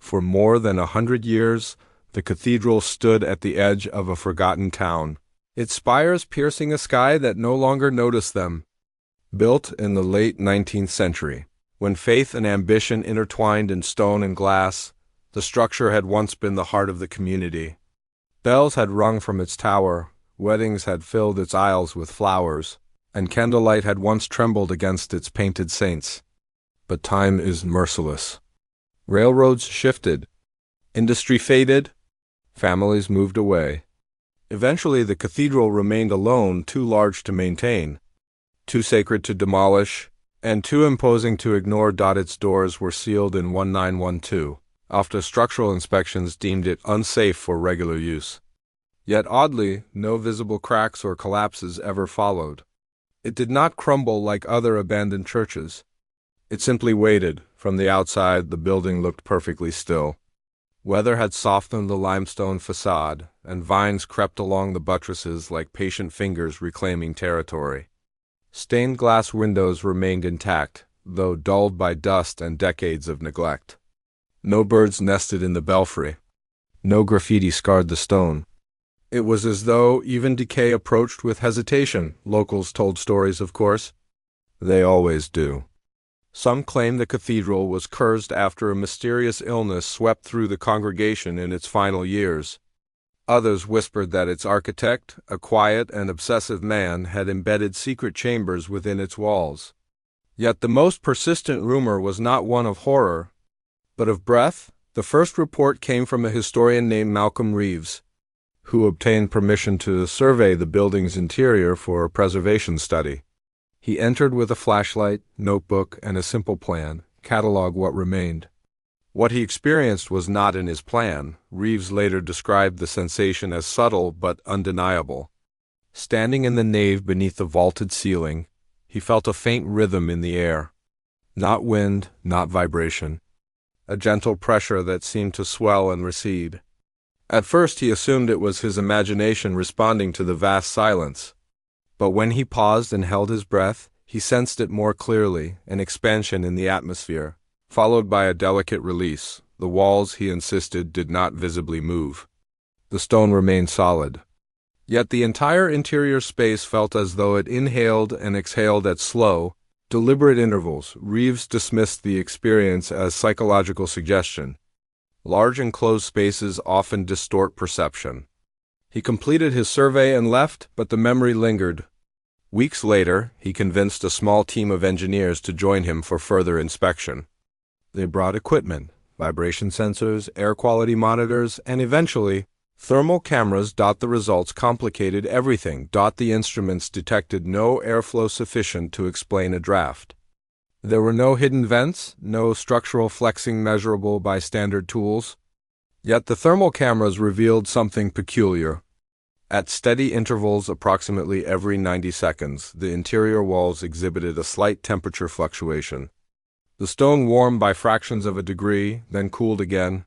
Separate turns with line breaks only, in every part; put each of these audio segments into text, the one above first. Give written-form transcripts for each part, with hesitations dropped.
For more than 100 years, the cathedral stood at the edge of a forgotten town, its spires piercing a sky that no longer noticed them. Built in the late 19th century, when faith and ambition intertwined in stone and glass, the structure had once been the heart of the community. Bells had rung from its tower, weddings had filled its aisles with flowers, and candlelight had once trembled against its painted saints. But time is merciless. Railroads shifted, industry faded, families moved away. Eventually the cathedral remained alone, too large to maintain, too sacred to demolish, and too imposing to ignore. Its doors were sealed in 1912, after structural inspections deemed it unsafe for regular use. Yet oddly, no visible cracks or collapses ever followed. It did not crumble like other abandoned churches. It simply waited. From the outside, the building looked perfectly still. Weather had softened the limestone facade, and vines crept along the buttresses like patient fingers reclaiming territory. Stained glass windows remained intact, though dulled by dust and decades of neglect. No birds nested in the belfry. No graffiti scarred the stone. It was as though even decay approached with hesitation. Locals told stories, of course. They always do. Some claim the cathedral was cursed after a mysterious illness swept through the congregation in its final years. Others whispered that its architect, a quiet and obsessive man, had embedded secret chambers within its walls. Yet the most persistent rumor was not one of horror, but of breath. The first report came from a historian named Malcolm Reeves, who obtained permission to survey the building's interior for a preservation study. He entered with a flashlight, notebook, and a simple plan, catalog what remained. What he experienced was not in his plan. Reeves later described the sensation as subtle but undeniable. Standing in the nave beneath the vaulted ceiling, he felt a faint rhythm in the air. Not wind, not vibration. A gentle pressure that seemed to swell and recede. At first he assumed it was his imagination responding to the vast silence. But when he paused and held his breath, he sensed it more clearly, an expansion in the atmosphere, followed by a delicate release. The walls, he insisted, did not visibly move. The stone remained solid. Yet the entire interior space felt as though it inhaled and exhaled at slow, deliberate intervals. Reeves dismissed the experience as psychological suggestion. Large enclosed spaces often distort perception. He completed his survey and left, but the memory lingered. Weeks later, he convinced a small team of engineers to join him for further inspection. They brought equipment, vibration sensors, air quality monitors, and eventually, thermal cameras. The results complicated everything. The instruments detected no airflow sufficient to explain a draft. There were no hidden vents, no structural flexing measurable by standard tools. Yet the thermal cameras revealed something peculiar. At steady intervals, approximately every 90 seconds, the interior walls exhibited a slight temperature fluctuation. The stone warmed by fractions of a degree, then cooled again.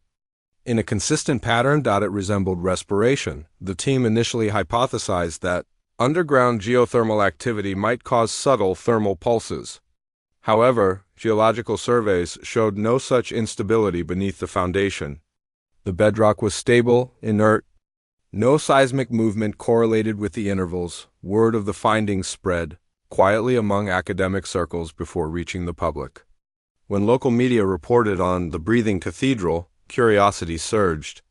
In a consistent pattern. It resembled respiration. The team initially hypothesized that underground geothermal activity might cause subtle thermal pulses. However, geological surveys showed no such instability beneath the foundation. The bedrock was stable, inert. No seismic movement correlated with the intervals. Word of the findings spread quietly among academic circles before reaching the public. When local media reported on the breathing cathedral, curiosity surged.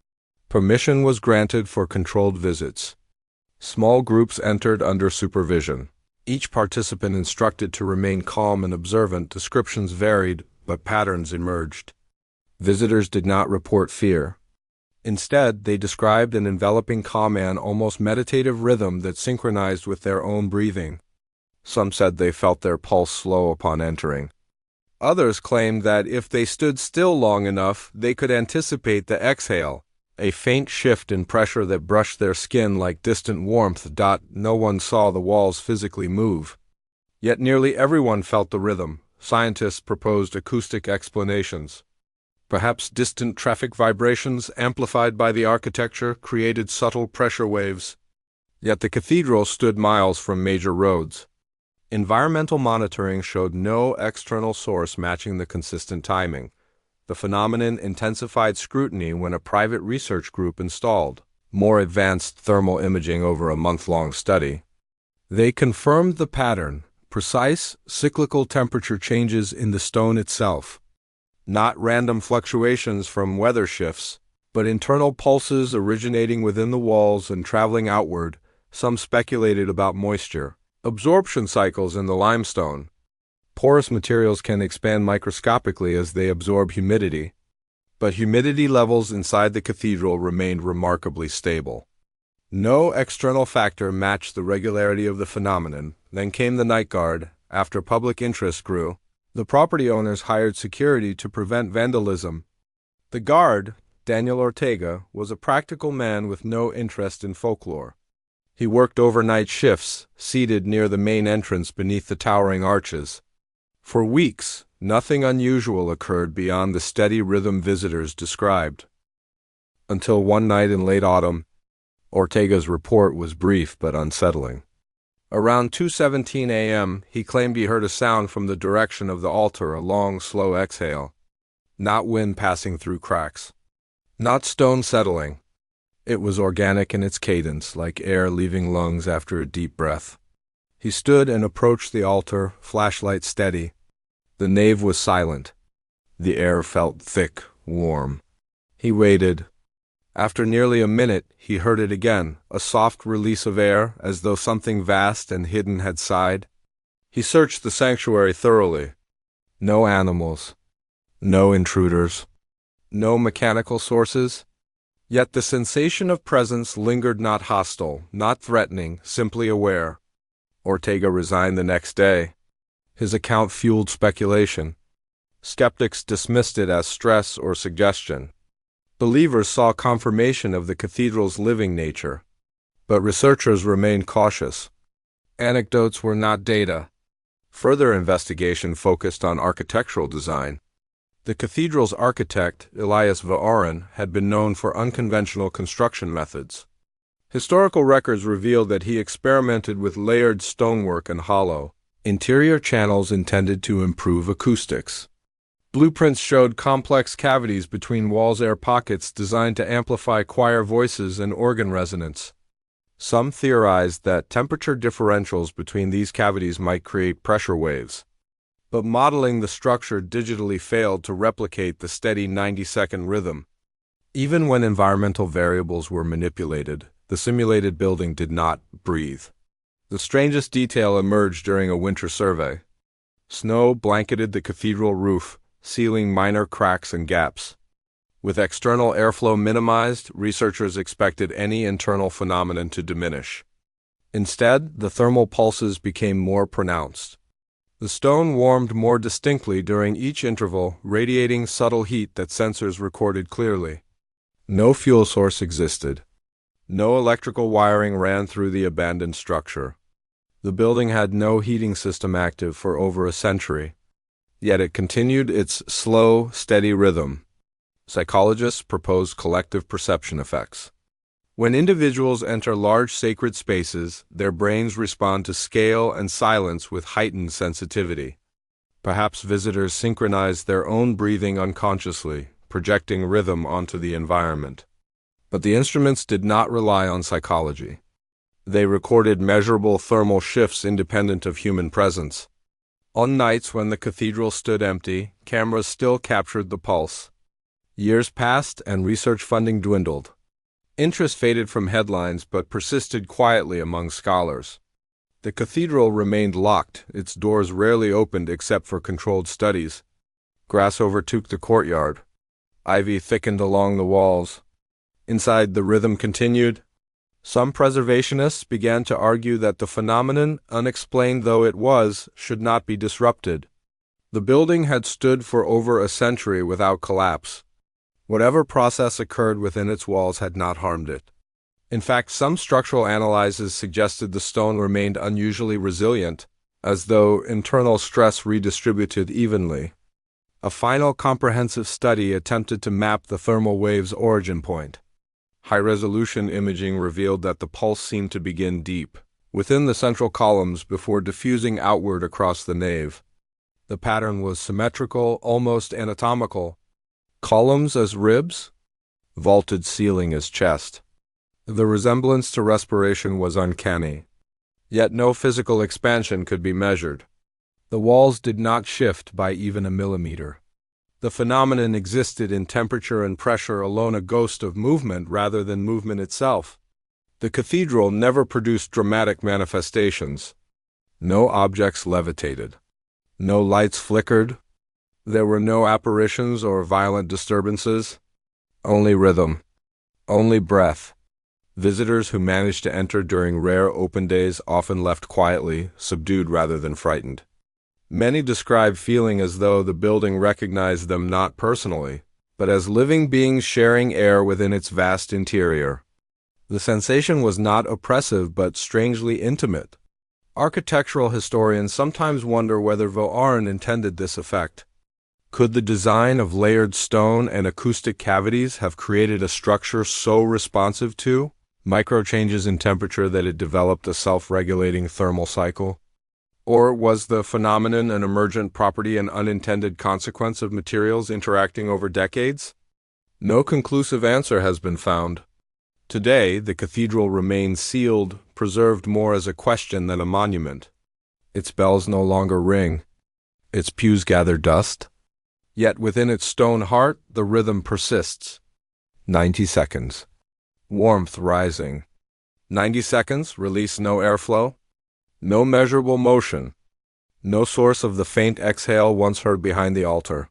Permission was granted for controlled visits. Small groups entered under supervision. Each participant instructed to remain calm and observant. Descriptions varied, but patterns emerged. Visitors did not report fear. Instead, they described an enveloping calm and almost meditative rhythm that synchronized with their own breathing. Some said they felt their pulse slow upon entering. Others claimed that if they stood still long enough, they could anticipate the exhale, a faint shift in pressure that brushed their skin like distant warmth. No one saw the walls physically move. Yet nearly everyone felt the rhythm. Scientists proposed acoustic explanations. Perhaps distant traffic vibrations, amplified by the architecture, created subtle pressure waves. Yet the cathedral stood miles from major roads. Environmental monitoring showed no external source matching the consistent timing. The phenomenon intensified scrutiny when a private research group installed more advanced thermal imaging over a month-long study. They confirmed the pattern, precise, cyclical temperature changes in the stone itself. Not random fluctuations from weather shifts, but internal pulses originating within the walls and traveling outward. Some speculated about moisture absorption cycles in the limestone. Porous materials can expand microscopically as they absorb humidity, but humidity levels inside the cathedral remained remarkably stable. No external factor matched the regularity of the phenomenon. Then came the night guard. After public interest grew, the property owners hired security to prevent vandalism. The guard, Daniel Ortega, was a practical man with no interest in folklore. He worked overnight shifts, seated near the main entrance beneath the towering arches. For weeks, nothing unusual occurred beyond the steady rhythm visitors described. Until one night in late autumn, Ortega's report was brief but unsettling. Around 2:17 a.m., he claimed he heard a sound from the direction of the altar, a long, slow exhale. Not wind passing through cracks. Not stone settling. It was organic in its cadence, like air leaving lungs after a deep breath. He stood and approached the altar, flashlight steady. The nave was silent. The air felt thick, warm. He waited. After nearly a minute, he heard it again, a soft release of air, as though something vast and hidden had sighed. He searched the sanctuary thoroughly. No animals. No intruders. No mechanical sources. Yet the sensation of presence lingered, not hostile, not threatening, simply aware. Ortega resigned the next day. His account fueled speculation. Skeptics dismissed it as stress or suggestion. Believers saw confirmation of the cathedral's living nature. But researchers remained cautious. Anecdotes were not data. Further investigation focused on architectural design. The cathedral's architect, Elias Vaaran, had been known for unconventional construction methods. Historical records revealed that he experimented with layered stonework and hollow interior channels intended to improve acoustics. Blueprints showed complex cavities between walls, air pockets designed to amplify choir voices and organ resonance. Some theorized that temperature differentials between these cavities might create pressure waves. But modeling the structure digitally failed to replicate the steady 90-second rhythm. Even when environmental variables were manipulated, the simulated building did not breathe. The strangest detail emerged during a winter survey. Snow blanketed the cathedral roof, sealing minor cracks and gaps. With external airflow minimized, researchers expected any internal phenomenon to diminish. Instead, the thermal pulses became more pronounced. The stone warmed more distinctly during each interval, radiating subtle heat that sensors recorded clearly. No fuel source existed. No electrical wiring ran through the abandoned structure. The building had no heating system active for over a century. Yet it continued its slow, steady rhythm. Psychologists proposed collective perception effects. When individuals enter large sacred spaces, their brains respond to scale and silence with heightened sensitivity. Perhaps visitors synchronized their own breathing unconsciously, projecting rhythm onto the environment. But the instruments did not rely on psychology. They recorded measurable thermal shifts independent of human presence. On nights when the cathedral stood empty, cameras still captured the pulse. Years passed and research funding dwindled. Interest faded from headlines but persisted quietly among scholars. The cathedral remained locked, its doors rarely opened except for controlled studies. Grass overtook the courtyard. Ivy thickened along the walls. Inside, the rhythm continued. Some preservationists began to argue that the phenomenon, unexplained though it was, should not be disrupted. The building had stood for over a century without collapse. Whatever process occurred within its walls had not harmed it. In fact, some structural analyses suggested the stone remained unusually resilient, as though internal stress redistributed evenly. A final comprehensive study attempted to map the thermal wave's origin point. High-resolution imaging revealed that the pulse seemed to begin deep, within the central columns before diffusing outward across the nave. The pattern was symmetrical, almost anatomical. Columns as ribs, vaulted ceiling as chest. The resemblance to respiration was uncanny, yet no physical expansion could be measured. The walls did not shift by even a millimeter. The phenomenon existed in temperature and pressure alone, a ghost of movement rather than movement itself. The cathedral never produced dramatic manifestations. No objects levitated. No lights flickered. There were no apparitions or violent disturbances. Only rhythm. Only breath. Visitors who managed to enter during rare open days often left quietly, subdued rather than frightened. Many describe feeling as though the building recognized them not personally, but as living beings sharing air within its vast interior. The sensation was not oppressive but strangely intimate. Architectural historians sometimes wonder whether WONT intended this effect. Could the design of layered stone and acoustic cavities have created a structure so responsive to micro-changes in temperature that it developed a self-regulating thermal cycle? Or was the phenomenon an emergent property and unintended consequence of materials interacting over decades? No conclusive answer has been found. Today, the cathedral remains sealed, preserved more as a question than a monument. Its bells no longer ring. Its pews gather dust. Yet within its stone heart, the rhythm persists. 90 seconds. Warmth rising. 90 seconds, release no airflow. No measurable motion. No source of the faint exhale once heard behind the altar.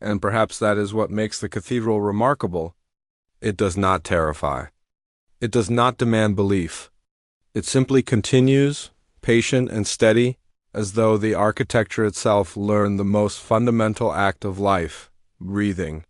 And perhaps that is what makes the cathedral remarkable. It does not terrify. It does not demand belief. It simply continues, patient and steady, as though the architecture itself learned the most fundamental act of life, breathing.